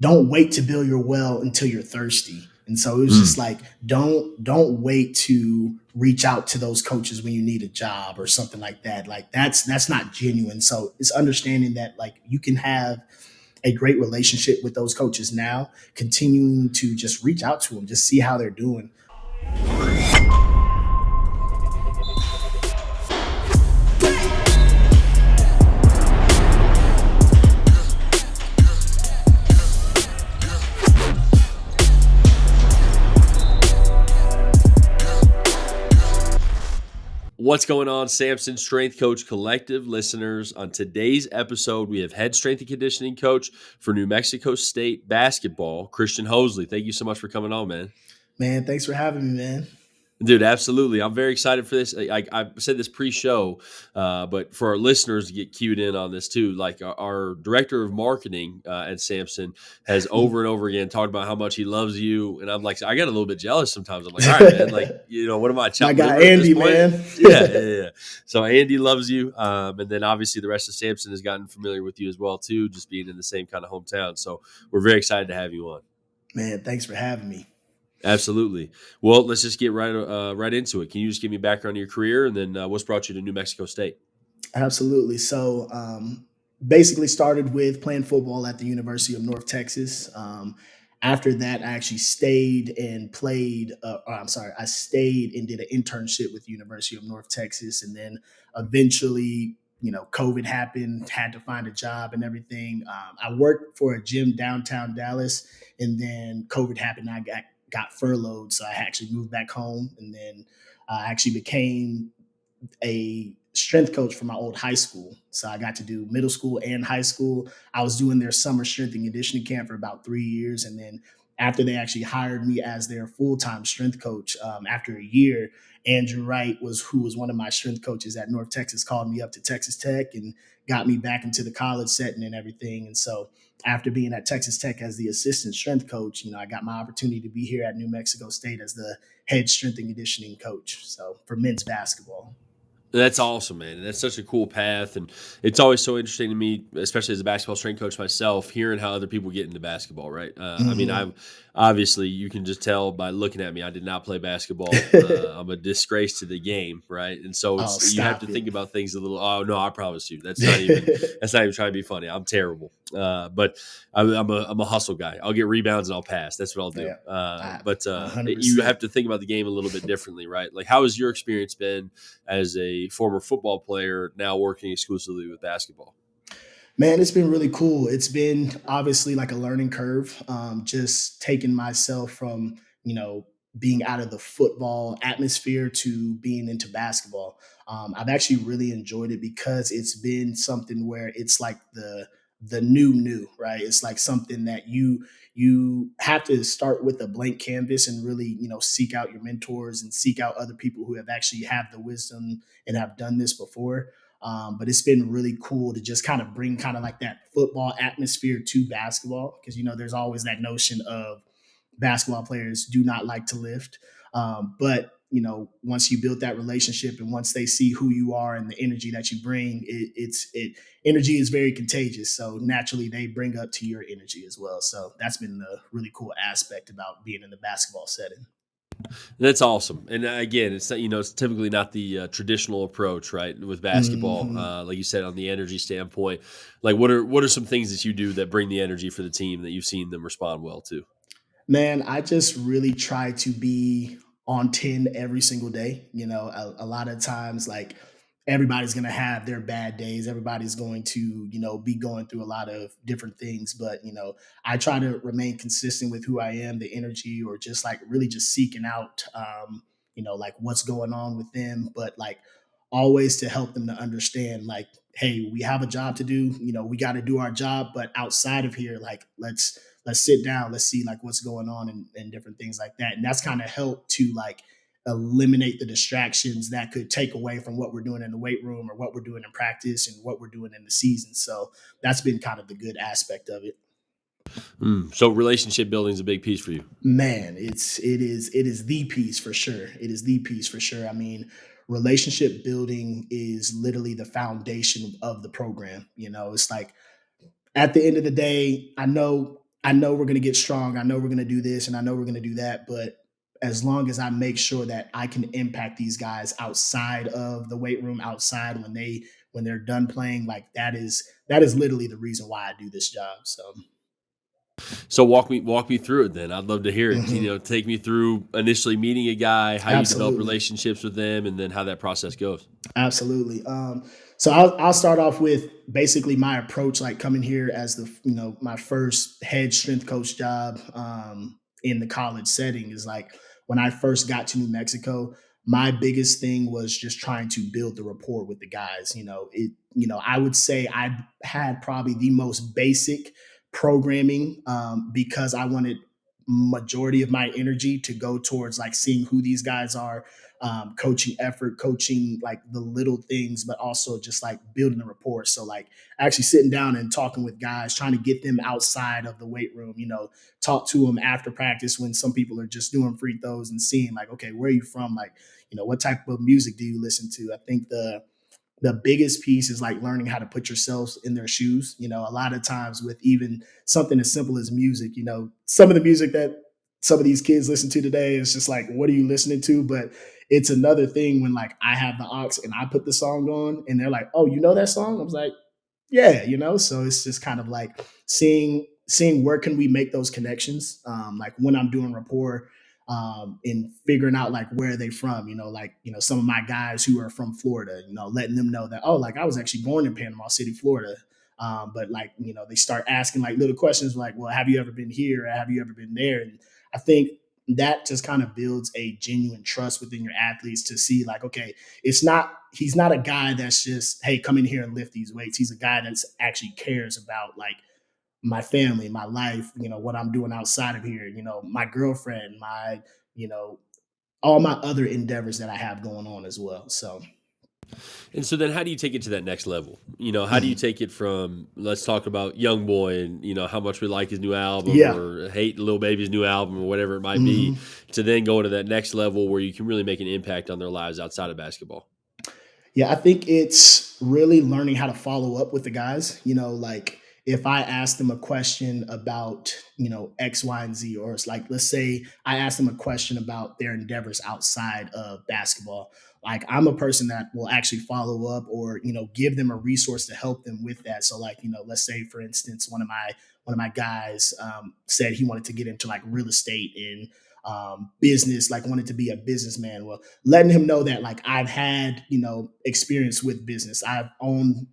don't wait to build your well until you're thirsty. And so it was just Mm. like, don't wait to reach out to those coaches when you need a job or something like that. Like that's not genuine. So it's understanding that like you can have a great relationship with those coaches now, continuing to just reach out to them, just see how they're doing. What's going on, Samson Strength Coach Collective listeners? On today's episode, we have head strength and conditioning coach for New Mexico State basketball, Christian Hosley. Thank you so much for coming on, man. Man, thanks for having me, man. Dude, absolutely. I'm very excited for this. I said this pre-show, but for our listeners to get cued in on this too, like our director of marketing at Samson has over and over again talked about how much he loves you, and I'm like, I get a little bit jealous sometimes. I'm like, all right, man, like what am I, My chopped guy liver at this Andy, point? man. Yeah. So Andy loves you, and then obviously the rest of Samson has gotten familiar with you as well too, just being in the same kind of hometown. So we're very excited to have you on. Man, thanks for having me. Absolutely. Well, let's just get right into it. Can you just give me background on your career, and then what's brought you to New Mexico State? Absolutely. So, basically started with playing football at the University of North Texas. After that, I actually stayed and played. I stayed and did an internship with the University of North Texas, and then eventually, COVID happened. Had to find a job and everything. I worked for a gym downtown Dallas, and then COVID happened. And I got furloughed, so I actually moved back home, and then I actually became a strength coach for my old high school. So I got to do middle school and high school. I was doing their summer strength and conditioning camp for about 3 years. And then after they actually hired me as their full-time strength coach, after a year, Andrew Wright who was one of my strength coaches at North Texas, called me up to Texas Tech and got me back into the college setting and everything. And so after being at Texas Tech as the assistant strength coach, I got my opportunity to be here at New Mexico State as the head strength and conditioning coach. So for men's basketball. That's awesome, man. And that's such a cool path. And it's always so interesting to me, especially as a basketball strength coach myself, hearing how other people get into basketball, right? I mean, Mm-hmm. I'm obviously, you can just tell by looking at me, I did not play basketball. I'm a disgrace to the game, right? And so Oh, you have to stop it. think about things a little, oh, no, I promise you. That's not even trying to be funny. I'm terrible. But I'm a hustle guy. I'll get rebounds and I'll pass. That's what I'll do. Yeah, But you 100%. have to think about the game a little bit differently, right? Like, how has your experience been as a former football player now working exclusively with basketball? Man, it's been really cool. It's been obviously like a learning curve. Just taking myself from, being out of the football atmosphere to being into basketball. I've actually really enjoyed it because it's been something where it's like the new, right? It's like something that you have to start with a blank canvas and really, seek out your mentors and seek out other people who have actually have the wisdom and have done this before. But it's been really cool to just kind of bring kind of like that football atmosphere to basketball because there's always that notion of basketball players do not like to lift, but once you build that relationship and once they see who you are and the energy that you bring, energy is very contagious. So naturally, they bring up to your energy as well. So that's been the really cool aspect about being in the basketball setting. That's awesome. And again, it's typically not the traditional approach, right? With basketball, Hmm. like you said, on the energy standpoint, like what are some things that you do that bring the energy for the team that you've seen them respond well to? Man, I just really try to be on 10 every single day. A lot of times, like, everybody's going to have their bad days. Everybody's going to, be going through a lot of different things. But, I try to remain consistent with who I am, the energy, or just like really just seeking out, like what's going on with them. But like always to help them to understand, like, hey, we have a job to do. We got to do our job. But outside of here, like, let's sit down, let's see like what's going on and different things like that. And that's kind of helped to like eliminate the distractions that could take away from what we're doing in the weight room or what we're doing in practice and what we're doing in the season. So that's been kind of the good aspect of it. So relationship building is a big piece for you. Man, it is the piece for sure. It is the piece for sure. I mean, relationship building is literally the foundation of the program. It's like at the end of the day, I know I know we're going to get strong. I know we're going to do this and I know we're going to do that. But as long as I make sure that I can impact these guys outside of the weight room, outside when they're done playing, like that is literally the reason why I do this job. So So walk me through it then. I'd love to hear it. mhm, Take me through initially meeting a guy, how you develop absolutely. relationships with them, and then how that process goes. Absolutely. So I'll start off with basically my approach, like coming here as my first head strength coach job in the college setting is like when I first got to New Mexico, my biggest thing was just trying to build the rapport with the guys. I would say I had probably the most basic programming because I wanted majority of my energy to go towards like seeing who these guys are, coaching effort, coaching like the little things, but also just like building a rapport. So like actually sitting down and talking with guys, trying to get them outside of the weight room, talk to them after practice when some people are just doing free throws and seeing like, okay, where are you from? Like, what type of music do you listen to? I think the biggest piece is like learning how to put yourselves in their shoes. A lot of times with even something as simple as music, some of the music that some of these kids listen to today is just like, what are you listening to? But it's another thing when like I have the aux and I put the song on and they're like, oh, you know that song? I was like, yeah, so it's just kind of like seeing where can we make those connections, like when I'm doing rapport, and figuring out like where are they from, like some of my guys who are from Florida, letting them know that, oh, like I was actually born in Panama City, Florida. But like they start asking like little questions like, well, have you ever been here, or have you ever been there? And I think that just kind of builds a genuine trust within your athletes to see like, okay, he's not a guy that's just, hey, come in here and lift these weights. He's a guy that's actually cares about like my family, my life, what I'm doing outside of here, my girlfriend, my, you know, all my other endeavors that I have going on as well. So And so then how do you take it to that next level? How do you mhm. take it from, let's talk about Young Boy and, how much we like his new album Yeah. or hate Lil Baby's new album or whatever it might be, hmm to then go into that next level where you can really make an impact on their lives outside of basketball? Yeah, I think it's really learning how to follow up with the guys. Like if I ask them a question about, X, Y, and Z, or it's like, let's say I ask them a question about their endeavors outside of basketball. Like I'm a person that will actually follow up or, give them a resource to help them with that. So like, let's say for instance, one of my guys said he wanted to get into like real estate and business, like wanted to be a businessman. Well, letting him know that like I've had, experience with business. I've owned,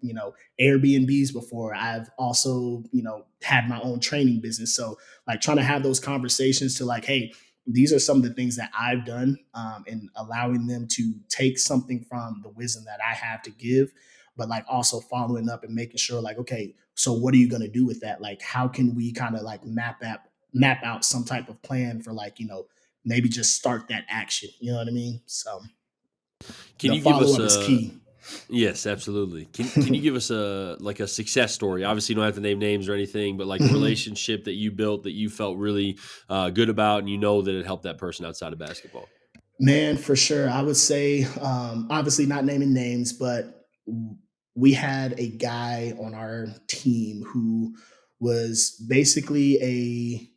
Airbnbs before. I've also, had my own training business. So like trying to have those conversations to like, hey, these are some of the things that I've done, and allowing them to take something from the wisdom that I have to give, but like also following up and making sure like, okay, so what are you going to do with that? Like, how can we kind of like map out some type of plan for like, maybe just start that action. You know what I mean? So Can the you give follow us up is a key. Yes, absolutely. Can you give us a success story? Obviously, you don't have to name names or anything, but like a Mhm. relationship that you built that you felt really good about, and that it helped that person outside of basketball. Man, for sure. I would say, obviously not naming names, but we had a guy on our team who was basically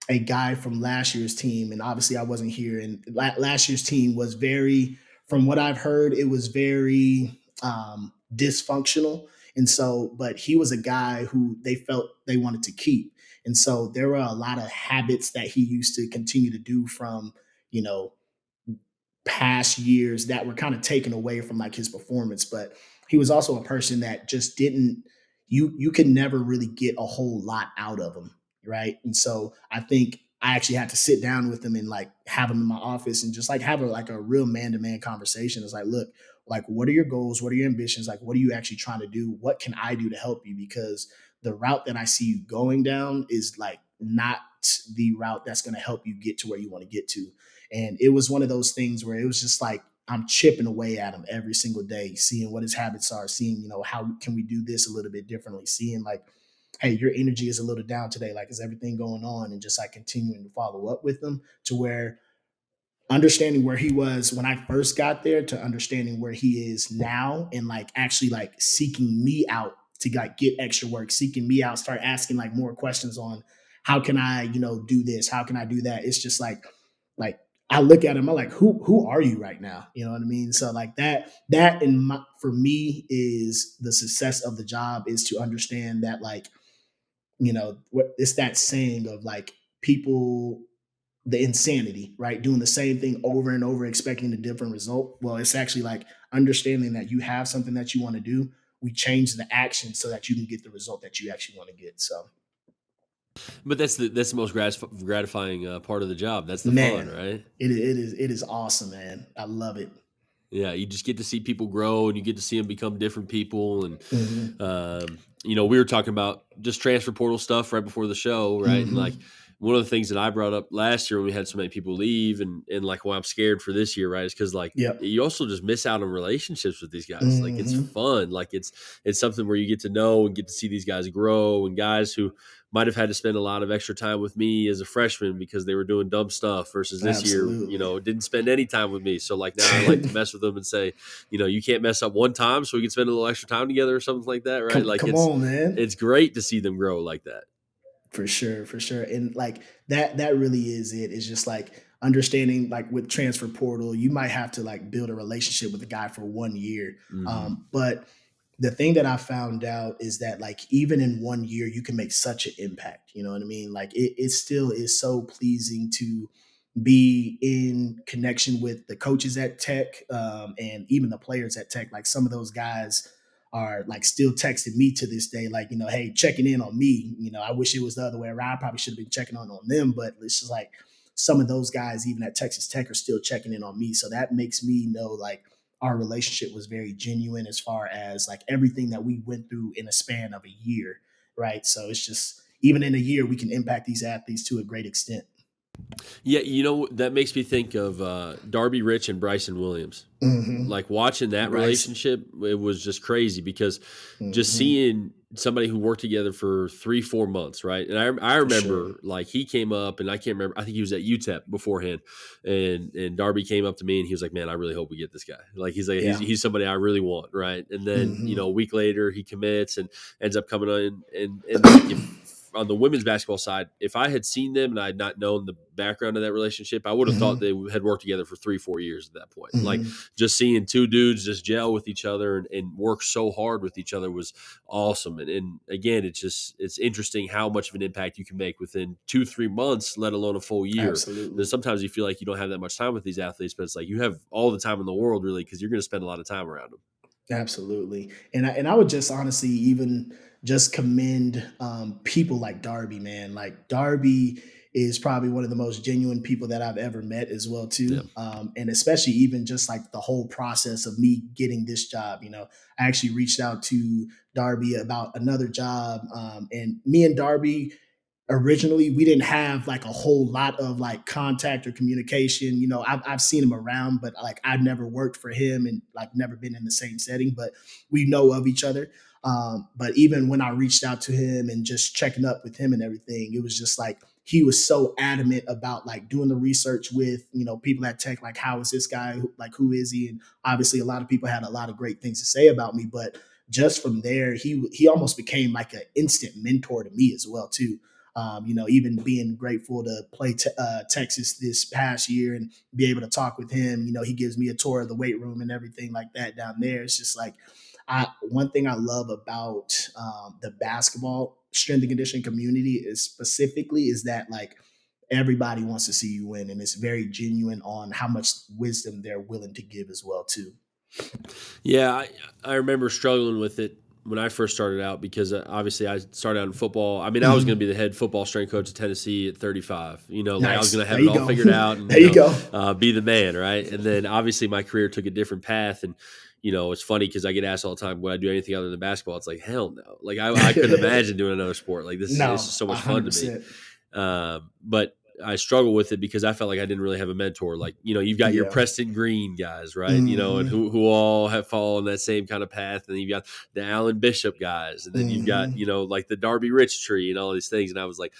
a guy from last year's team, and obviously I wasn't here. And last year's team was very, from what I've heard, it was very dysfunctional. And so, but he was a guy who they felt they wanted to keep. And so there were a lot of habits that he used to continue to do from, you know, past years that were kind of taken away from like his performance. But he was also a person that just didn't, you could never really get a whole lot out of him, right? And so I think I actually had to sit down with him and like have him in my office and just like have a real man-to-man conversation. It's like, look, like what are your goals, what are your ambitions, like what are you actually trying to do, what can I do to help you? Because the route that I see you going down is like not the route that's going to help you get to where you want to get to. And it was one of those things where it was just like I'm chipping away at him every single day, seeing what his habits are, seeing, how can we do this a little bit differently, seeing like, hey, your energy is a little down today. Like, is everything going on? And just like continuing to follow up with them to where understanding where he was when I first got there to understanding where he is now and like actually like seeking me out to like get extra work, seeking me out, start asking like more questions on how can I, do this? How can I do that? It's just like I look at him, I'm like, who are you right now? You know what I mean? So like that for me is the success of the job, is to understand that, like, it's that saying of like people, the insanity, right? Doing the same thing over and over, expecting a different result. Well, it's actually like understanding that you have something that you want to do. We change the action so that you can get the result that you actually want to get. So, But that's the most gratifying part of the job. That's the fun, man, right? it is awesome, man. I love it. Yeah, you just get to see people grow, and you get to see them become different people. And Hmm. we were talking about just transfer portal stuff right before the show, right? And like Hmm. one of the things that I brought up last year when we had so many people leave, and like why I'm scared for this year, right, is because like Yep. you also just miss out on relationships with these guys. Like it's Hmm. fun, like it's something where you get to know and get to see these guys grow, and guys who might have had to spend a lot of extra time with me as a freshman because they were doing dumb stuff versus this year, Absolutely. didn't spend any time with me. So like now I like to mess with them and say, you can't mess up one time so we can spend a little extra time together or something like that, right? Like Come it's on, man. it's great to see them grow like that. For sure, for sure. And like that really is it. It's just like understanding, like with transfer portal, you might have to like build a relationship with a guy for 1 year. Hmm. But the thing that I found out is that, like, even in 1 year, you can make such an impact. You know what I mean? Like it still is so pleasing to be in connection with the coaches at Tech, and even the players at Tech. Like some of those guys are like still texting me to this day, like, hey, checking in on me. I wish it was the other way around. I probably should have been checking on them, but it's just like some of those guys, even at Texas Tech, are still checking in on me. So that makes me know like our relationship was very genuine, as far as like everything that we went through in a span of a year, right? So it's just, even in a year, we can impact these athletes to a great extent. Yeah, that makes me think of Darby Rich and Bryson Williams. Hmm. Like watching that Bryce. relationship, it was just crazy because just Hmm. seeing somebody who worked together for 3-4 months, right? And I For sure. remember like he came up, and I can't remember. I think he was at UTEP beforehand, and Darby came up to me and he was like, "Man, I really hope we get this guy. Like he's like he's, Yeah. he's somebody I really want, right?" And then Hmm. a week later he commits and ends up coming on, and like if on the women's basketball side, if I had seen them and I had not known the background of that relationship, I would have thought Hmm. they had worked together for 3-4 years at that point. Like Hmm. just seeing two dudes just gel with each other and work so hard with each other was awesome. And again, it's interesting how much of an impact you can make within 2-3 months, let alone a full year. And Absolutely. sometimes you feel like you don't have that much time with these athletes, but it's like you have all the time in the world really because you're going to spend a lot of time around them. Absolutely. And I would just honestly even just commend people like Darby, man. Like Darby is probably one of the most genuine people that I've ever met as well Yeah. too. And especially even just like the whole process of me getting this job. I actually reached out to Darby about another job, and me and Darby, originally, we didn't have like a whole lot of like contact or communication. I've seen him around, but like I've never worked for him and like never been in the same setting, but we know of each other. But even when I reached out to him and just checking up with him and everything, it was just like he was so adamant about like doing the research with people at Tech, like how is this guy, like who is he? And obviously a lot of people had a lot of great things to say about me, but just from there, he almost became like an instant mentor to me as well too. Even being grateful to play Texas this past year and be able to talk with him. He gives me a tour of the weight room and everything like that down there. It's just like, one thing I love about the basketball strength and conditioning community is specifically is that like everybody wants to see you win, and it's very genuine on how much wisdom they're willing to give as well too. Yeah, I remember struggling with it when I first started out because obviously I started out in football. I mean, I was going Mhm. to be the head football strength coach at Tennessee at 35. Like I was going Nice. to There have it you all go. figured out and There you go. be the man, right? And then obviously my career took a different path, and it's funny because I get asked all the time, would I do anything other than basketball? It's like hell no. Like I couldn't imagine doing another sport. Like this is No, so a much fun hundred to me. percent. But I struggle with it because I felt like I didn't really have a mentor. Like, you've got your Yeah. Preston Green guys, right? And Hmm. who all have fallen that same kind of path. And then you've got the Allen Bishop guys. And then you've got, Hmm. like the Darby Rich tree and all these things. And I was like,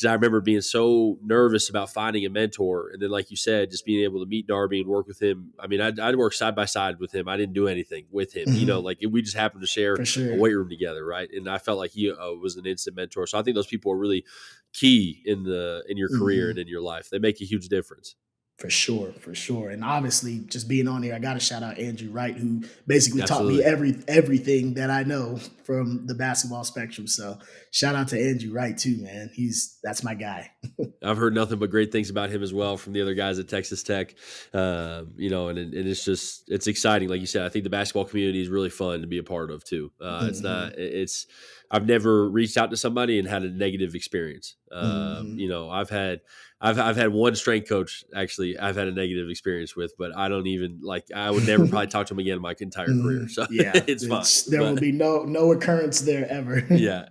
because I remember being so nervous about finding a mentor, and then like you said, just being able to meet Darby and work with him. I mean, I'd work side by side with him. I didn't do anything with him, Mhm. like we just happened to share For a sure. weight room together, right? And I felt like he was an instant mentor. So I think those people are really key in your career and Mhm. in your life. They make a huge difference. For sure, for sure. And obviously, just being on here, I got to shout out Andrew Wright, who basically taught me Absolutely. everything that I know from the basketball spectrum. So shout out to Andrew Wright too, man. That's my guy. I've heard nothing but great things about him as well from the other guys at Texas Tech. And it's exciting. Like you said, I think the basketball community is really fun to be a part of too. It's Hmm. not, it's, I've never reached out to somebody and had a negative experience. Hmm. I've had one strength coach actually I've had a negative experience with, but I don't even like, I would never probably talk to him again in my entire career. So Yeah, it's fine. there will But be no occurrence there ever. yeah.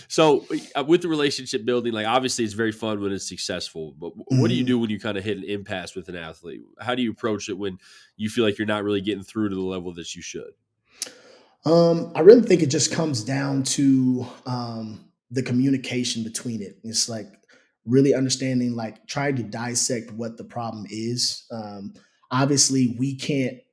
So with the relationship building, like obviously it's very fun when it's successful, but what do you Mhm. do when you kind of hit an impasse with an athlete? How do you approach it when you feel like you're not really getting through to the level that you should? I really think it just comes down to the communication between it. It's like really understanding, like trying to dissect what the problem is. Obviously,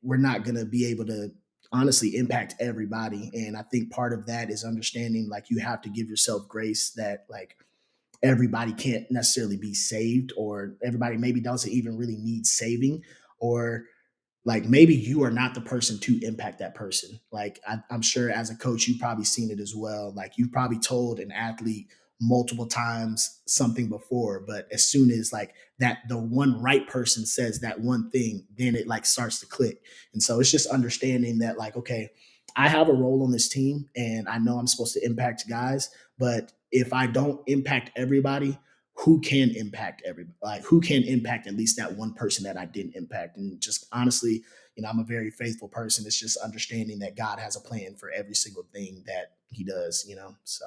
we're not going to be able to honestly impact everybody. And I think part of that is understanding like you have to give yourself grace that like everybody can't necessarily be saved, or everybody maybe doesn't even really need saving, or like maybe you are not the person to impact that person. Like I'm sure as a coach, you've probably seen it as well. Like you've probably told an athlete multiple times something before, but as soon as like that the one right person says that one thing, then it like starts to click. And so it's just understanding that like, okay, I have a role on this team and I know I'm supposed to impact guys, but if I don't impact everybody, who can impact everybody, like who can impact at least that one person that I didn't impact. And just honestly, I'm a very faithful person. It's just understanding that God has a plan for every single thing that he does. So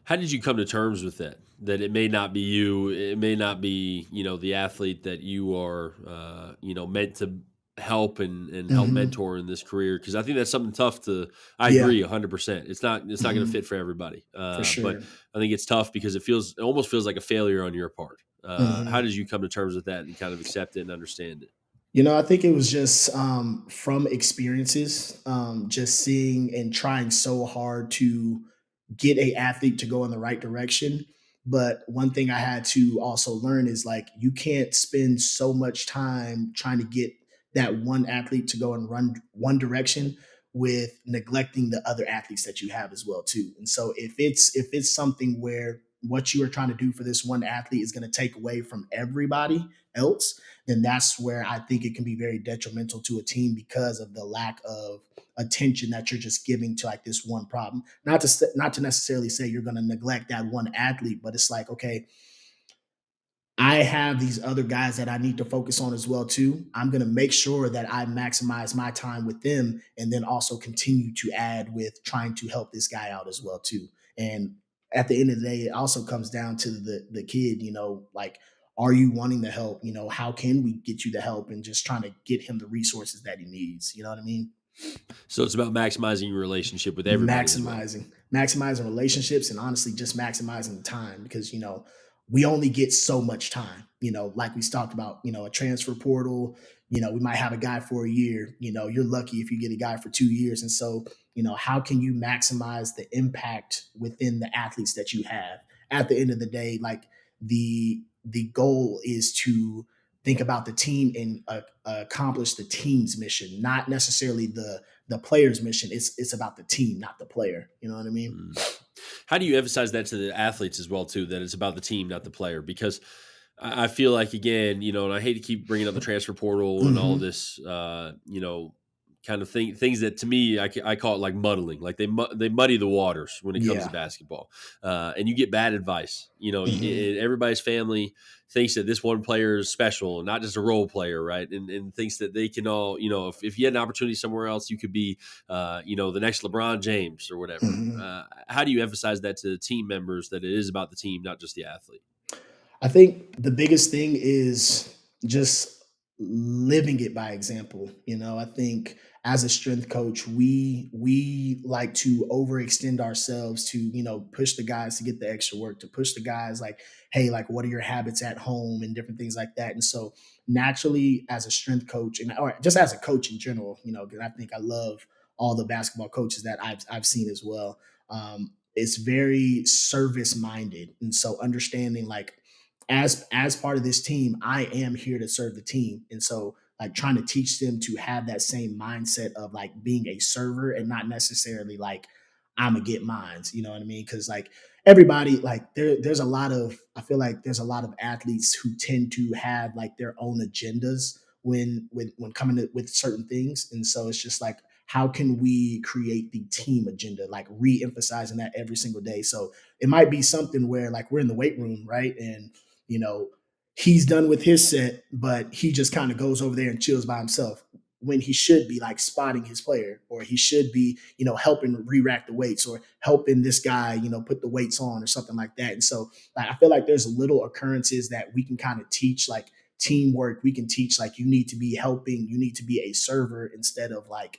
How did you come to terms with that? That it may not be you, it may not be, the athlete that you are, meant to help and help mhm. mentor in this career. Cause I think that's something tough I Yeah. agree 100%. It's not going to Mhm. fit for everybody. For But sure. I think it's tough because it almost feels like a failure on your part. How Mhm. did you come to terms with that and kind of accept it and understand it? I think it was just from experiences, just seeing and trying so hard to get a athlete to go in the right direction. But one thing I had to also learn is like you can't spend so much time trying to get that one athlete to go and run one direction with neglecting the other athletes that you have as well too. And so if it's something where what you are trying to do for this one athlete is going to take away from everybody else, then that's where I think it can be very detrimental to a team because of the lack of attention that you're just giving to like this one problem. Not to necessarily say you're going to neglect that one athlete, but it's like, okay, I have these other guys that I need to focus on as well too. I'm going to make sure that I maximize my time with them and then also continue to add with trying to help this guy out as well too. And at the end of the day, it also comes down to the kid, like are you wanting the help? How can we get you the help, and just trying to get him the resources that he needs. You know what I mean? So it's about maximizing your relationship with everybody as well. Maximizing relationships, and honestly just maximizing the time, because we only get so much time. Like we talked about, a transfer portal. We might have a guy for a year. You're lucky if you get a guy for 2 years. And so how can you maximize the impact within the athletes that you have? At the end of the day, like the goal is to think about the team and accomplish the team's mission, not necessarily the player's mission. It's about the team, not the player. You know what I mean? Mm. How do you emphasize that to the athletes as well too? That it's about the team, not the player, because I feel like again, and I hate to keep bringing up the transfer portal and all Hmm. this, kind of things that to me I call it like muddling, like they muddy the waters when it comes to Yeah. basketball, and you get bad advice. Hmm. Everybody's family thinks that this one player is special, not just a role player, right? And thinks that they can all, if you had an opportunity somewhere else, you could be, the next LeBron James or whatever. Hmm. How do you emphasize that to the team members that it is about the team, not just the athlete? I think the biggest thing is just living it by example. I think as a strength coach, we like to overextend ourselves to, push the guys to get the extra work, to push the guys like, hey, like what are your habits at home and different things like that. And so naturally, as a strength coach, and or just as a coach in general, because I think I love all the basketball coaches that I've seen as well. It's very service minded, and so understanding like as part of this team, I am here to serve the team, and so like trying to teach them to have that same mindset of like being a server and not necessarily like I'm gonna get mines. You know what I mean? Because like everybody, like there's a lot of I feel like there's a lot of athletes who tend to have like their own agendas when coming to, with certain things, and so it's just like how can we create the team agenda, like re-emphasizing that every single day. So it might be something where like we're in the weight room, right? And you know, he's done with his set, but he just kind of goes over there and chills by himself when he should be like spotting his player, or he should be, helping re-rack the weights or helping this guy, put the weights on or something like that. And so like, I feel like there's little occurrences that we can kind of teach, like teamwork. We can teach like you need to be helping, you need to be a server instead of like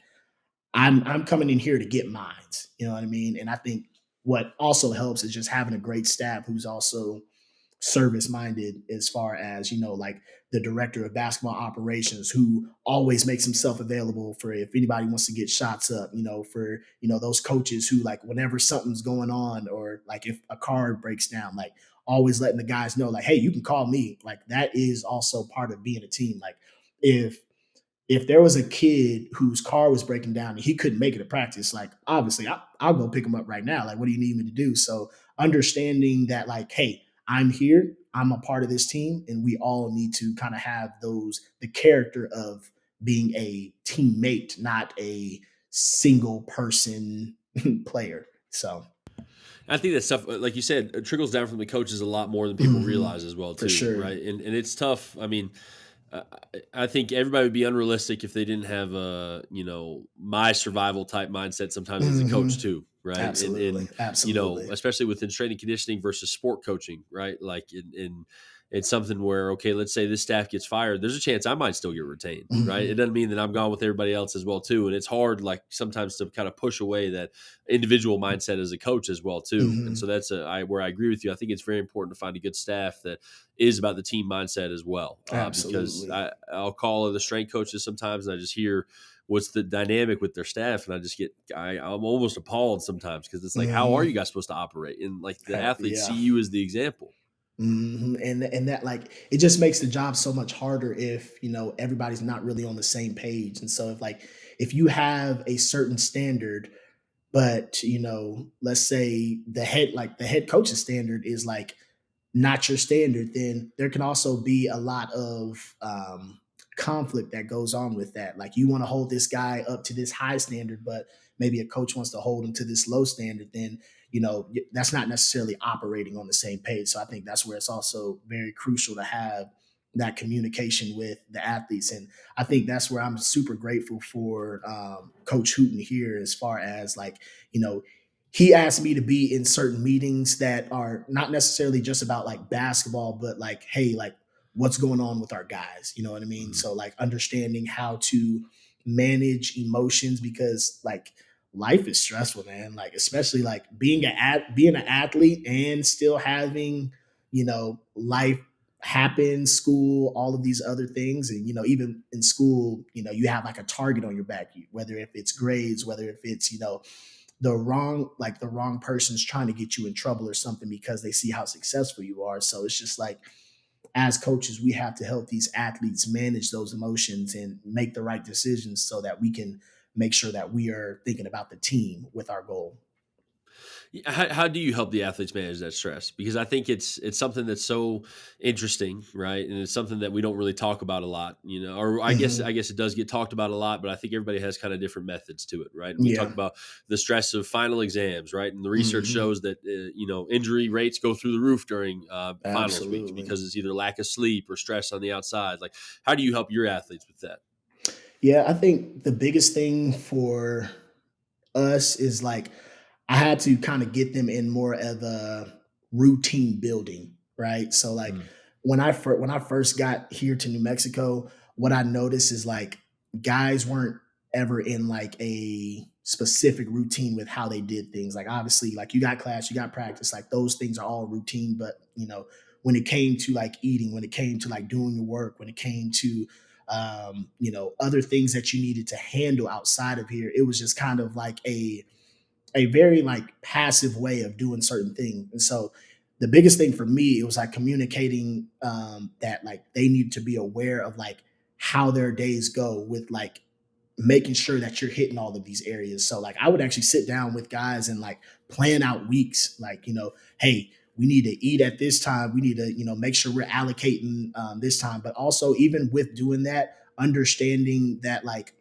I'm coming in here to get mines. You know what I mean? And I think what also helps is just having a great staff who's also service minded, as far as like the director of basketball operations who always makes himself available for if anybody wants to get shots up, for those coaches who like whenever something's going on, or like if a car breaks down, like always letting the guys know like, hey, you can call me. Like that is also part of being a team. Like if there was a kid whose car was breaking down and he couldn't make it to practice, like obviously I'll go pick him up right now. Like, what do you need me to do? So understanding that, like, hey, I'm here, I'm a part of this team, and we all need to kind of have the character of being a teammate, not a single person player. So, I think that stuff, like you said, it trickles down from the coaches a lot more than people realize as well, for too, sure. right? And it's tough. I mean, uh, I think everybody would be unrealistic if they didn't have a my survival type mindset sometimes as a coach Hmm. too, right? And Absolutely. Absolutely. especially within strength and conditioning versus sport coaching, right? Like in it's something where, okay, let's say this staff gets fired, there's a chance I might still get retained, right? It Hmm. doesn't mean that I'm gone with everybody else as well too, and it's hard like sometimes to kind of push away that individual mindset as a coach as well too. And so Hmm. that's where I agree with you. I think it's very important to find a good staff that is about the team mindset as well, because Absolutely. I'll call the strength coaches sometimes and I just hear what's the dynamic with their staff, and I'm almost appalled sometimes because it's like, how are Hmm. you guys supposed to operate? And like the Heck athletes see yeah. you as the example. And that, like, it just makes the job so much harder if everybody's not really on the same page. And so if you have a certain standard, but let's say the head coach's standard is like not your standard, then there can also be a lot of conflict that goes on with that. Like you want to hold this guy up to this high standard, but maybe a coach wants to hold him to this low standard. Then that's not necessarily operating on the same page. So I think that's where it's also very crucial to have that communication with the athletes. And I think that's where I'm super grateful for Coach Hooten here, as far as like he asked me to be in certain meetings that are not necessarily just about like basketball, but like, hey, like what's going on with our guys? You know what I mean? Mhm. So like understanding how to manage emotions, because like life is stressful, man. Like especially like being an athlete and still having, life happen, school, all of these other things. And even in school, you have like a target on your back, whether if it's grades, whether if it's, the wrong person's trying to get you in trouble or something because they see how successful you are. So it's just like, as coaches, we have to help these athletes manage those emotions and make the right decisions so that we can make sure that we are thinking about the team with our goal. How do you help the athletes manage that stress? Because I think it's something that's so interesting, right? And it's something that we don't really talk about a lot, or I Hmm. guess it does get talked about a lot, but I think everybody has kind of different methods to it, right? And we talk Yeah. about the stress of final exams, right? And the research Hmm. shows that injury rates go through the roof during finals weeks Absolutely. because it's either lack of sleep or stress on the outside. Like, how do you help your athletes with that? Yeah, I think the biggest thing for us is like I had to kind of get them in more of a routine building, right? So like Mm. when I first got here to New Mexico, what I noticed is like guys weren't ever in like a specific routine with how they did things. Like obviously, like you got class, you got practice, like those things are all routine. But when it came to like eating, when it came to like doing your work, when it came to other things that you needed to handle outside of here, it was just kind of like a very like passive way of doing certain things. And so the biggest thing for me, it was like communicating that like they need to be aware of like how their days go with like making sure that you're hitting all of these areas. So like I would actually sit down with guys and like plan out weeks, like, hey, we need to eat at this time. We need to, make sure we're allocating this time. But also even with doing that, understanding that like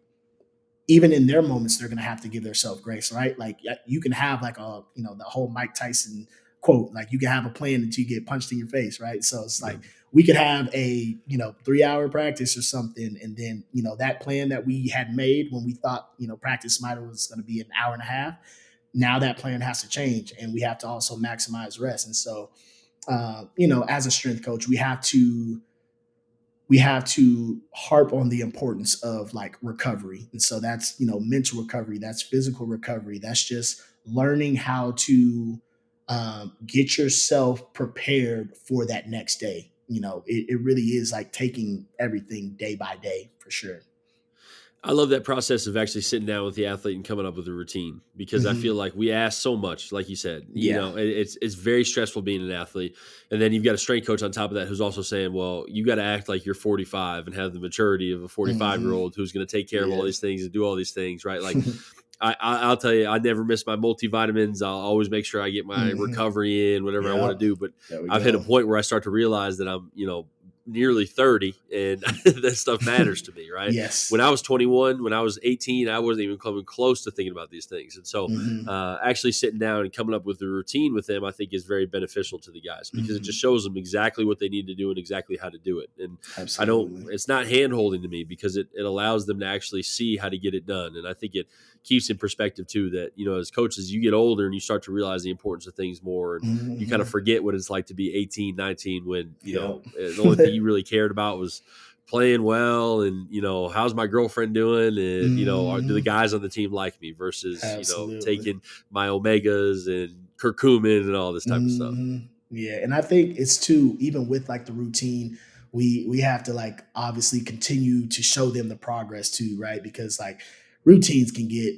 even in their moments, they're going to have to give themselves grace, right? Like you can have like the whole Mike Tyson quote, like you can have a plan until you get punched in your face, right? So it's Yeah. like we could have a 3-hour practice or something, and then that plan that we had made when we thought practice might was going to be an hour and a half. Now that plan has to change, and we have to also maximize rest. And so, as a strength coach, we have to harp on the importance of like recovery. And so that's, mental recovery, that's physical recovery, that's just learning how to get yourself prepared for that next day. It really is like taking everything day by day for sure. I love that process of actually sitting down with the athlete and coming up with a routine because I feel Hmm. like we ask so much, like you said, Yeah. it's very stressful being an athlete. And then you've got a strength coach on top of that who's also saying, well, you got to act like you're 45 and have the maturity of a 45-year Hmm. old who's going to take care of all Yeah. these things and do all these things, right? Like I'll tell you, I never miss my multivitamins. I'll always make sure I get my Hmm. recovery in, whatever I want to Yep. do. But There we I've hit a go. point where I start to realize that I'm, nearly 30 and that stuff matters to me, right? When Yes. I was 21, when I was 18, I wasn't even coming close to thinking about these things. And so Hmm. actually sitting down and coming up with a routine with them, I think is very beneficial to the guys because it just Hmm. shows them exactly what they need to do and exactly how to do it. And Absolutely. it's not hand holding to me because it allows them to actually see how to get it done. And I think it keeps in perspective too that, as coaches, you get older and you start to realize the importance of things more. And you kind of Hmm. forget what it's like to be 18, 19 when, Yep. the only thing you really cared about was playing well and, how's my girlfriend doing? And, do the Hmm. guys on the team like me versus, Absolutely. taking my omegas and curcumin and all this type of stuff. Yeah, and I think it's too, even with like the routine, we have to like obviously continue to show them the progress too, right? Because like routines can get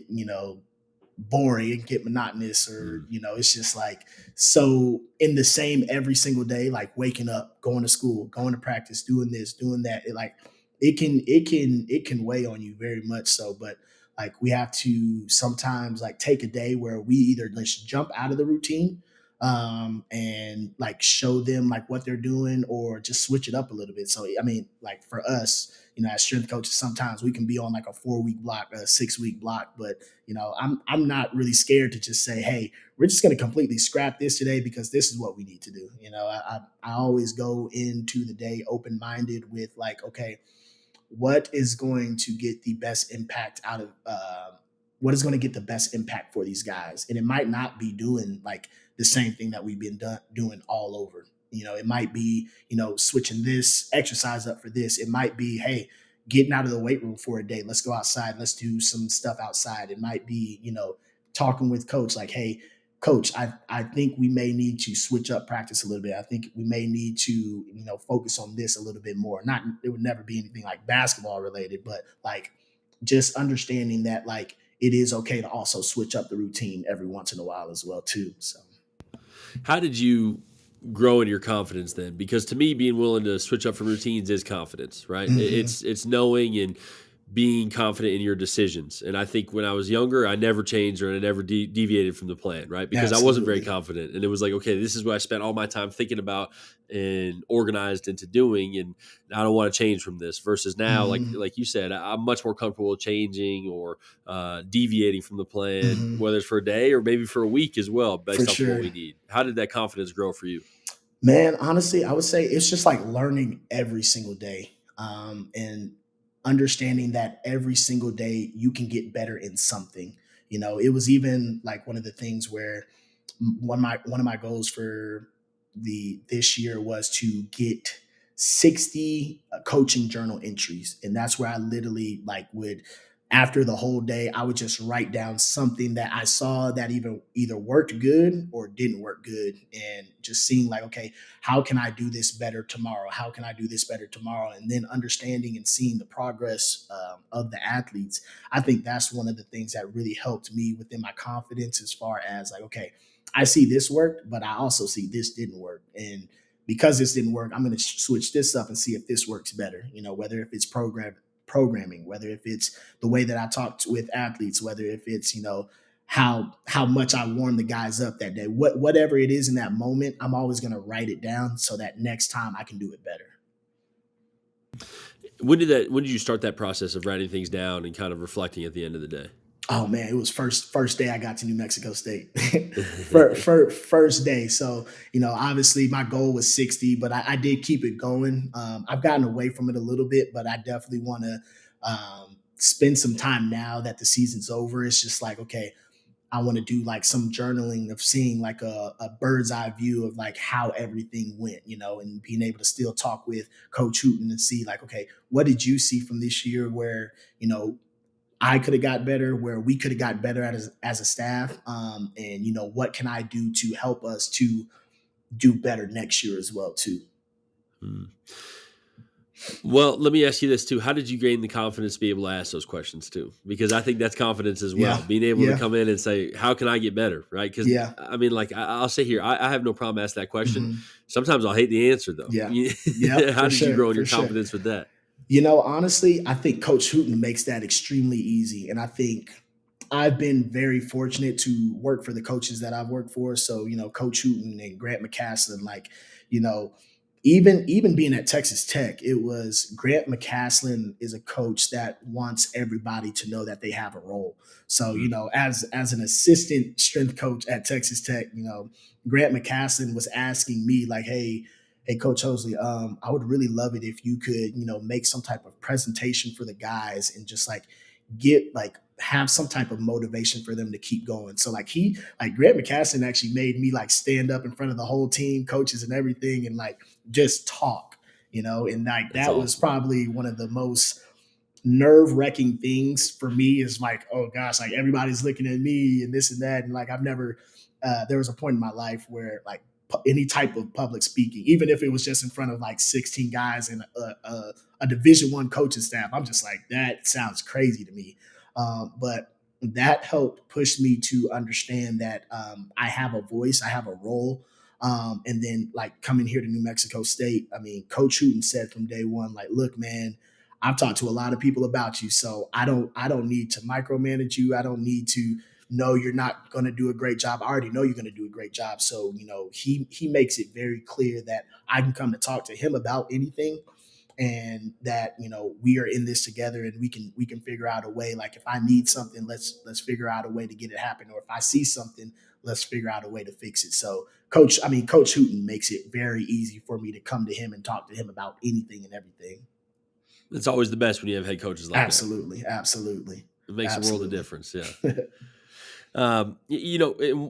boring, it can get monotonous, or Mm. it's just like so in the same every single day, like waking up, going to school, going to practice, doing this, doing that. It can weigh on you very much so, but like we have to sometimes like take a day where we either let's jump out of the routine and like show them like what they're doing or just switch it up a little bit. So I mean, like for us, as strength coaches, sometimes we can be on like a 4-week block, a 6-week block, but I'm not really scared to just say, hey, we're just going to completely scrap this today because this is what we need to do. I always go into the day open minded with like, okay, what is going to get the best impact out of what is going to get the best impact for these guys. And it might not be doing like the same thing that we've been doing all over. It might be switching this exercise up for this. It might be, hey, getting out of the weight room for a day, let's go outside, let's do some stuff outside. It might be talking with coach like, hey coach, I think we may need to switch up practice a little bit. I think we may need to, focus on this a little bit more. Not, it would never be anything like basketball related, but like just understanding that like it is okay to also switch up the routine every once in a while as well too. So How did you grow in your confidence then? Because to me, being willing to switch up from routines is confidence, right? mhm. It's knowing and being confident in your decisions. And I think when I was younger, I never changed or I never deviated from the plan, right? Because I wasn't very Absolutely. confident. And it was like, okay, this is what I spent all my time thinking about and organized into doing. And I don't want to change from this versus now, Hmm. like you said, I'm much more comfortable changing or deviating from the plan, Hmm. whether it's for a day or maybe for a week as well, For based off of what sure. we need. How did that confidence grow for you? Man, honestly, I would say it's just like learning every single day, and understanding that every single day you can get better in something. It was even like one of the things where one of my goals for the this year was to get 60 coaching journal entries, and that's where I literally like would after the whole day, I would just write down something that I saw that either worked good or didn't work good, and just seeing like, okay, how can I do this better tomorrow? How can I do this better tomorrow? And then understanding and seeing the progress of the athletes. I think that's one of the things that really helped me within my confidence, as far as like, okay, I see this worked, but I also see this didn't work, and because this didn't work, I'm going to switch this up and see if this works better. Whether if it's programming, whether if it's the way that I talk with athletes, whether if it's how much I warm the guys up that day, whatever it is in that moment, I'm always going to write it down so that next time I can do it better. When did you start that process of writing things down and kind of reflecting at the end of the day? Oh man, it was first day I got to New Mexico State. First day. So, obviously my goal was 60, but I did keep it going. I've gotten away from it a little bit, but I definitely want to spend some time now that the season's over. It's just like, okay, I want to do like some journaling of seeing like a bird's eye view of like how everything went, and being able to still talk with Coach Hooten and see like, okay, what did you see from this year where, I could have got better, where we could have got better as a staff, and what can I do to help us to do better next year as well too. Hmm. Well, let me ask you this too: how did you gain the confidence to be able to ask those questions too? Because I think that's confidence as well, Yeah, being able to yeah, come in and say, "How can I get better?" Right? Because yeah, I mean, like I'll say here, I have no problem asking that question. hmm Sometimes I'll hate the answer though. yeah, yep, How for did you sure, grow in for your sure. confidence with that? Honestly, I think Coach Hooten makes that extremely easy. And I think I've been very fortunate to work for the coaches that I've worked for. So, Coach Hooten and Grant McCaslin, like, you know, even being at Texas Tech, it was Grant McCaslin is a coach that wants everybody to know that they have a role. So, Mm, as an assistant strength coach at Texas Tech, Grant McCaslin was asking me like, hey, Coach Hosley, I would really love it if you could, make some type of presentation for the guys and just like get like have some type of motivation for them to keep going. So like Grant McCaslin actually made me like stand up in front of the whole team, coaches and everything, and like just talk, and like that's that was awesome. probably one of the most nerve-wracking things for me, is like, oh gosh, like everybody's looking at me and this and that. And like I've never there was a point in my life where like any type of public speaking, even if it was just in front of like 16 guys and a Division I coaching staff, I'm just like, that sounds crazy to me. But that helped push me to understand that I have a voice, I have a role. And then like coming here to New Mexico State, I mean, Coach Hooten said from day one, like, look, man, I've talked to a lot of people about you, so I don't need to micromanage you. I don't need to know you're not going to do a great job. I already know you're going to do a great job. So, he makes it very clear that I can come to talk to him about anything, and that, we are in this together, and we can figure out a way. Like if I need something, let's figure out a way to get it happen. Or if I see something, let's figure out a way to fix it. So Coach Hooten makes it very easy for me to come to him and talk to him about anything and everything. It's always the best when you have head coaches like that. Absolutely, absolutely, It makes a world of absolutely. difference. Yeah. And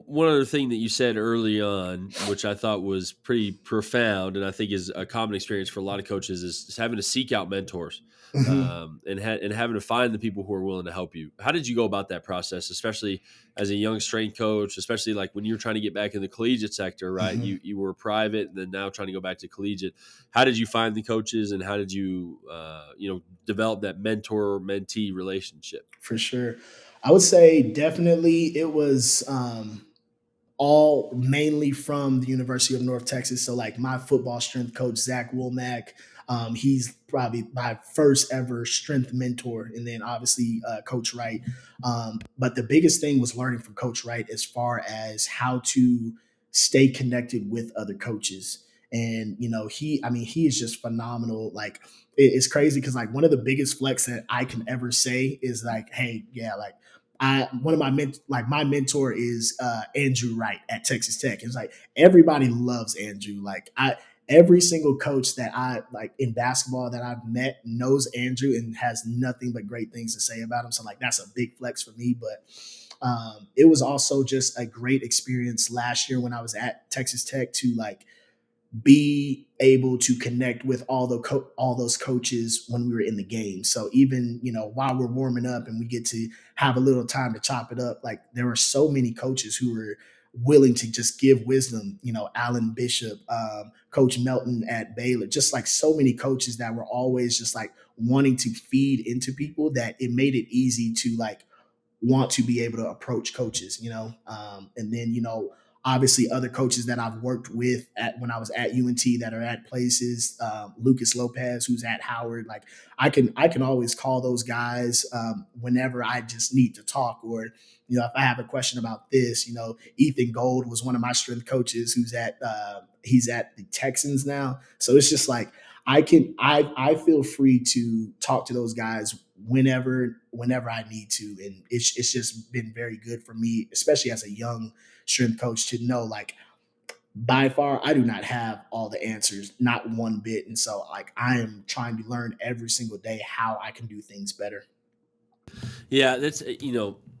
one other thing that you said early on, which I thought was pretty profound, and I think is a common experience for a lot of coaches, is having to seek out mentors, Mhm, and having to find the people who are willing to help you. How did you go about that process, especially as a young strength coach, especially like when you're trying to get back in the collegiate sector, right? mhm. You were private, and then now trying to go back to collegiate. How did you find the coaches, and how did you develop that mentor mentee relationship? For sure. I would say definitely it was all mainly from the University of North Texas. So like my football strength coach, Zach Womack, he's probably my first ever strength mentor. And then obviously Coach Wright. But the biggest thing was learning from Coach Wright as far as how to stay connected with other coaches. And he is just phenomenal. Like it's crazy because like one of the biggest flex that I can ever say is like, hey, yeah, like one of my mentor is Andrew Wright at Texas Tech. It's like everybody loves Andrew. Like every single coach that I like in basketball that I've met knows Andrew and has nothing but great things to say about him. So like that's a big flex for me. But it was also just a great experience last year when I was at Texas Tech to like be able to connect with all those coaches when we were in the game. So even, while we're warming up and we get to have a little time to chop it up, like there were so many coaches who were willing to just give wisdom. Alan Bishop, Coach Melton at Baylor, just like so many coaches that were always just like wanting to feed into people, that it made it easy to like want to be able to approach coaches, and then, obviously other coaches that I've worked with when I was at UNT that are at places, Lucas Lopez, who's at Howard. Like I can always call those guys whenever I just need to talk, or, if I have a question about this. Ethan Gold was one of my strength coaches he's at the Texans now. So it's just like, I feel free to talk to those guys whenever I need to. And it's just been very good for me, especially as a young strength coach, to know like by far I do not have all the answers, not one bit. And so like I am trying to learn every single day how I can do things better. Yeah, that's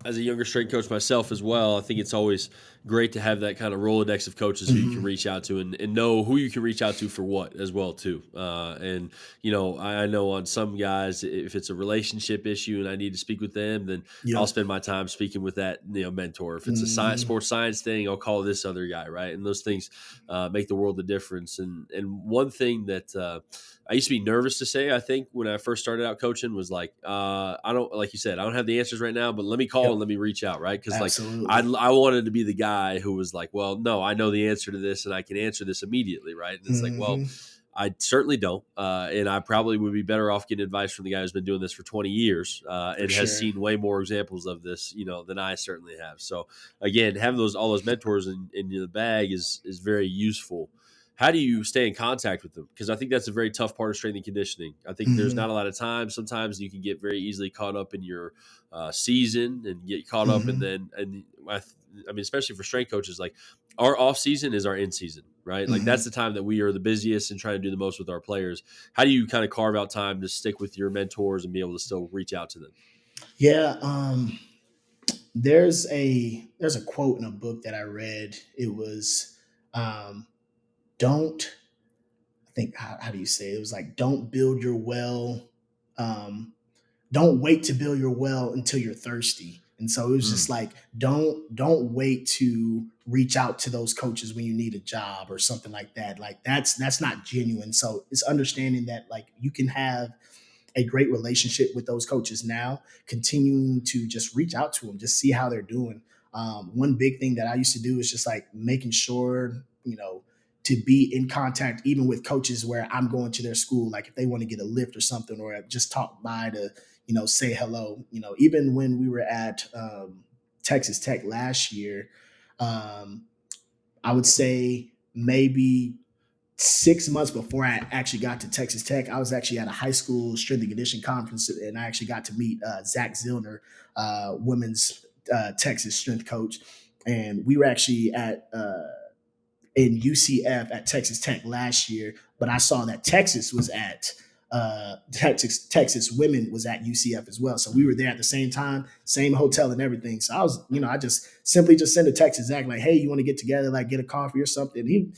as a younger strength coach myself as well, I think it's always great to have that kind of Rolodex of coaches who you can Mm-hmm. reach out to and know who you can reach out to for what as well too. And I know on some guys, if it's a relationship issue and I need to speak with them, then I'll Yep. spend my time speaking with that mentor. If it's a Mm-hmm. sports science thing, I'll call this other guy, right? And those things make the world of difference. And one thing that I used to be nervous to say, I think, when I first started out coaching was like, I don't, like you said, I don't have the answers right now, but let me call and Yep. let me reach out, right? Because like Absolutely. I wanted to be the guy who was like, well, no, I know the answer to this and I can answer this immediately, right? And it's like, well, Mm-hmm. I certainly don't, and I probably would be better off getting advice from the guy who's been doing this for 20 years For and has sure. seen way more examples of this, than I certainly have. So again, having all those mentors in the bag is very useful. How do you stay in contact with them? Because I think that's a very tough part of strength and conditioning. I think there's Mm-hmm. not a lot of time. Sometimes you can get very easily caught up in your season and get caught up, and Mm-hmm. then I mean, especially for strength coaches, like our off season is our in season, right? Like that's Mm-hmm. the time that we are the busiest and trying to do the most with our players. How do you kind of carve out time to stick with your mentors and be able to still reach out to them? Yeah. There's a quote in a book that I read. It was, um, don't I think how do you say it? It was like, don't build your well, um, don't wait to build your well until you're thirsty. And so it was just Mm. like, don't wait to reach out to those coaches when you need a job or something like that. Like that's not genuine. So it's understanding that like you can have a great relationship with those coaches now, continuing to just reach out to them, just see how they're doing. One big thing that I used to do is just like making sure, to be in contact even with coaches where I'm going to their school, like if they want to get a lift or something, or just talk by to, say hello. Even when we were at Texas Tech last year, um, I would say maybe 6 months before I actually got to Texas Tech, I was actually at a high school strength and conditioning conference, and I actually got to meet Zach Zillner, women's Texas strength coach, and we were actually at in UCF at Texas Tech last year, but I saw that Texas was at Texas women was at UCF as well. So we were there at the same time, same hotel and everything. So I was, I just simply just sent a text to Zach like, "Hey, you want to get together, like get a coffee or something?" He,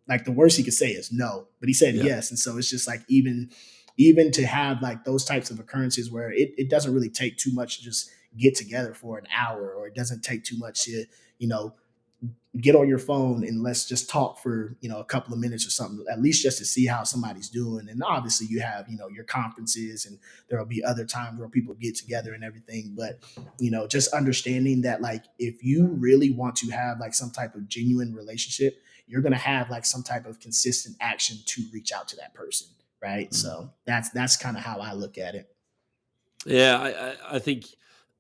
like the worst he could say is no, but he said Yeah. yes. And so it's just like even to have like those types of occurrences where it doesn't really take too much to just get together for an hour, or it doesn't take too much to, you know, get on your phone and let's just talk for, a couple of minutes or something, at least just to see how somebody's doing. And obviously you have, your conferences, and there'll be other times where people get together and everything. But, just understanding that like if you really want to have like some type of genuine relationship, you're going to have like some type of consistent action to reach out to that person. Right. Mm. So that's kind of how I look at it. Yeah, I think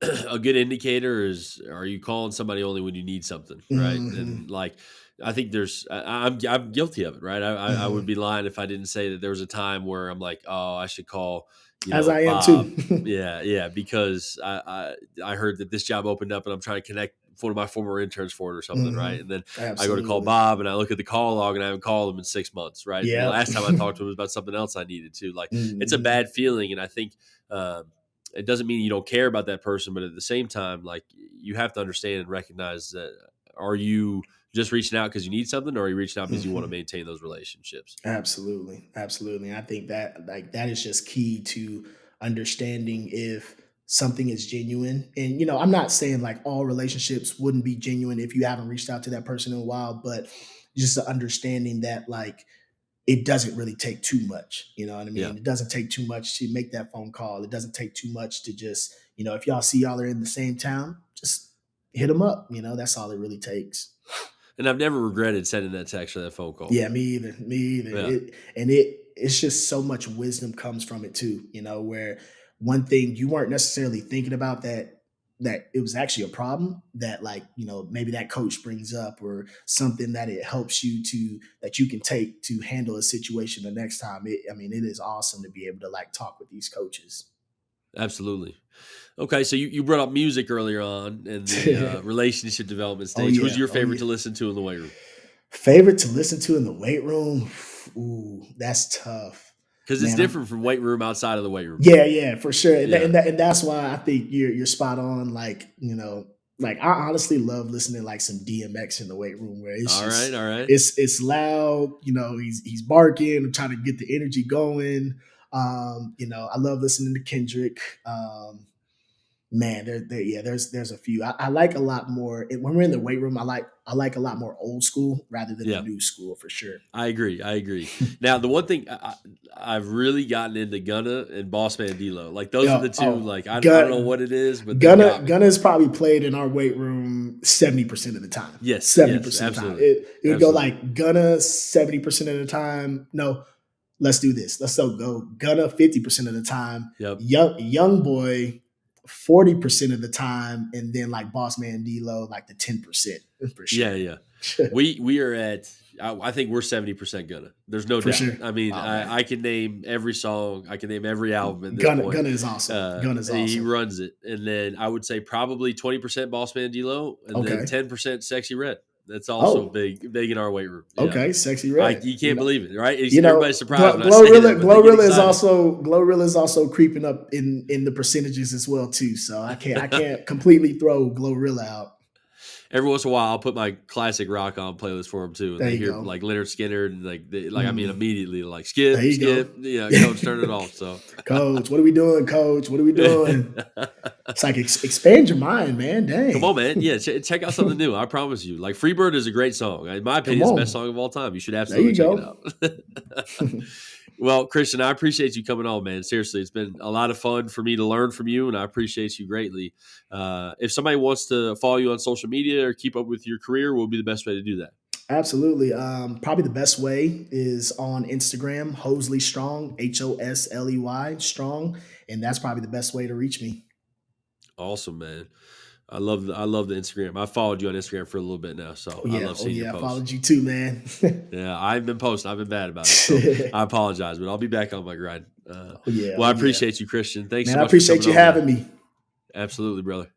a good indicator is, are you calling somebody only when you need something, right? Hmm. And like I think I'm guilty of it, right? I would Hmm. be lying if I didn't say that there was a time where I'm like, oh, I should call, As I am Bob. too. Yeah, yeah, because I heard that this job opened up and I'm trying to connect one of my former interns for it or something, Hmm. right? And then I go to call Absolutely. Bob and I look at the call log and I haven't called him in 6 months, right? And the Yep. last time I talked to him was about something else I needed to. Like it's a Hmm. bad feeling, and I think um, it doesn't mean you don't care about that person, but at the same time, like you have to understand and recognize that, are you just reaching out because you need something, or are you reaching out because you want to maintain those relationships? Absolutely, absolutely. And I think that that is just key to understanding if something is genuine. And I'm not saying like all relationships wouldn't be genuine if you haven't reached out to that person in a while, but just the understanding that like it doesn't really take too much. You know what I Yeah. mean? It doesn't take too much to make that phone call. It doesn't take too much to just, if y'all are in the same town, just hit them up. That's all it really takes. And I've never regretted sending that text or that phone call. Yeah, me either. Me either. Yeah. It's just so much wisdom comes from it too. Where one thing you weren't necessarily thinking about that it was actually a problem that like maybe that coach brings up or something that it helps you to that you can take to handle a situation the next time. It is awesome to be able to like talk with these coaches. Absolutely. Okay, so you brought up music earlier on in the relationship development Oh stage. Who's yeah. your Oh favorite yeah. to listen to in the weight room? Favorite to listen to in the weight room? Ooh, that's tough. Because it's Man, different from weight room outside of the weight room. yeah, for sure. And, Yeah. and that's why I think you're spot on. Like, like I honestly love listening to like some DMX in the weight room where it's All right. just All right. it's loud, he's barking, I'm trying to get the energy going. I love listening to Kendrick. Man, there's a few. I like a lot more when we're in the weight room. I like a lot more old school rather than the Yeah. new school for sure. I agree. Now, the one thing I've really gotten into Gunna and Boss Man D-Lo. Like those are the two. Like I don't know what it is, but they got me. Gunna's probably played in our weight room 70% of the time. Yes, 70% of the time. absolutely. It would go like Gunna 70% of the time. No, let's do this. Let's go Gunna 50% of the time. Yep. Young boy 40% of the time, and then like Boss Man D-Lo like the 10% for sure. Yeah. We are at. I think we're 70% Gunna. There's no For doubt. sure. I mean, Oh, I can name every song. I can name every album at this point. Gunna is awesome. Gunna's awesome. He runs it, and then I would say probably 20% Boss Man D-Lo, and then 10% Sexy Red. That's also big in our weight room. Yeah. Okay, Sexy Red. You can't believe it, right? Everybody's surprised when I say Glorilla, that. Glorilla is also creeping up in the percentages as well too. So I can't completely throw Glorilla out. Every once in a while, I'll put my classic rock on playlist for them too, and they hear like Leonard Skinner, and immediately like skip, coach, turn it off. So, coach, what are we doing, coach? What are we doing? It's like expand your mind, man. Dang, come on, man. Yeah, check out something new. I promise you. Like Freebird is a great song. In my opinion, it's the best song of all time. You should absolutely check it out. Well, Christian, I appreciate you coming on, man. Seriously, it's been a lot of fun for me to learn from you, and I appreciate you greatly. If somebody wants to follow you on social media or keep up with your career, what would be the best way to do that? Absolutely. Probably the best way is on Instagram, Hosley Strong, Hosley Strong, and that's probably the best way to reach me. Awesome, man. I love the Instagram. I followed you on Instagram for a little bit now, so I love seeing your posts. I followed you too, man. Yeah, I've been posting. I've been bad about it, so I apologize, but I'll be back on my grind. I appreciate you, Christian. Thanks so much. I appreciate you having me. Absolutely, brother.